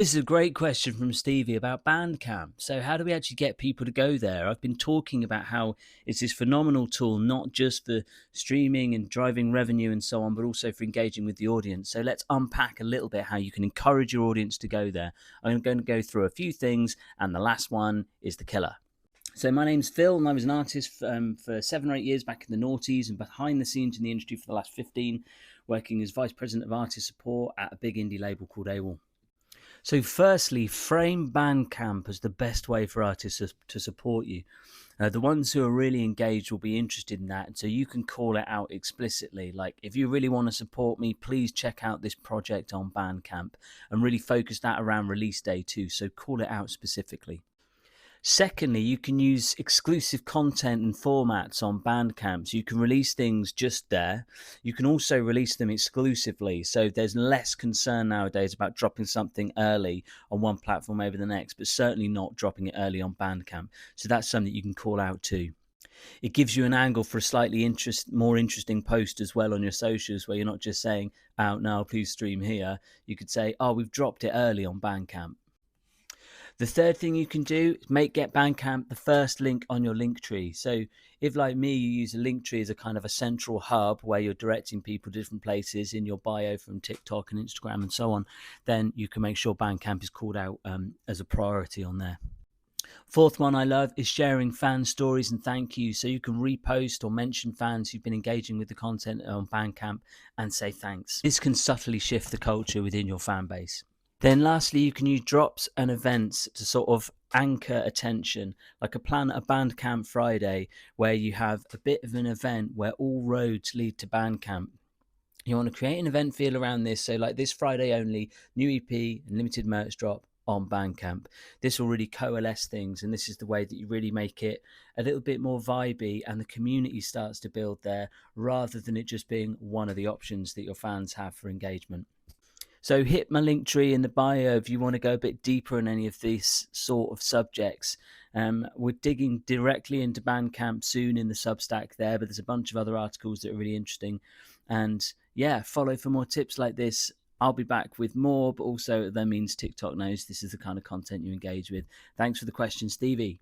This is a great question from Stevie about Bandcamp. So, how do we actually get people to go there? I've been talking about how it's this phenomenal tool, not just for streaming and driving revenue and so on, but also for engaging with the audience. So, let's unpack a little bit how you can encourage your audience to go there. I'm going to go through a few things, and the last one is the killer. So my name's Phil, and I was an artist for 7 or 8 years back in the noughties and behind the scenes in the industry for the last 15, working as Vice President of Artist Support at a big indie label called AWOL. So, firstly, frame Bandcamp as the best way for artists to support you. The ones who are really engaged will be interested in that. So, you can call it out explicitly. Like, if you really want to support me, please check out this project on Bandcamp and really focus that around release day too. So, call it out specifically. Secondly, you can use exclusive content and formats on Bandcamp. So you can release things just there. You can also release them exclusively. So there's less concern nowadays about dropping something early on one platform over the next, but certainly not dropping it early on Bandcamp. So that's something you can call out too. It gives you an angle for a slightly more interesting post as well on your socials, where you're not just saying, out now, please stream here. You could say, oh, we've dropped it early on Bandcamp. The third thing you can do is get Bandcamp the first link on your link tree. So if, like me, you use a link tree as a kind of a central hub where you're directing people to different places in your bio from TikTok and Instagram and so on, then you can make sure Bandcamp is called out as a priority on there. Fourth one I love is sharing fan stories and thank yous. So you can repost or mention fans who've been engaging with the content on Bandcamp and say thanks. This can subtly shift the culture within your fan base. Then lastly, you can use drops and events to sort of anchor attention, like a Bandcamp Friday, where you have a bit of an event where all roads lead to Bandcamp. You want to create an event feel around this. So like this Friday only, new EP and limited merch drop on Bandcamp. This will really coalesce things, and this is the way that you really make it a little bit more vibey and the community starts to build there, rather than it just being one of the options that your fans have for engagement. So hit my link tree in the bio if you want to go a bit deeper in any of these sort of subjects. We're digging directly into Bandcamp soon in the Substack there, but there's a bunch of other articles that are really interesting. And yeah, follow for more tips like this. I'll be back with more, but also that means TikTok knows this is the kind of content you engage with. Thanks for the question, Stevie.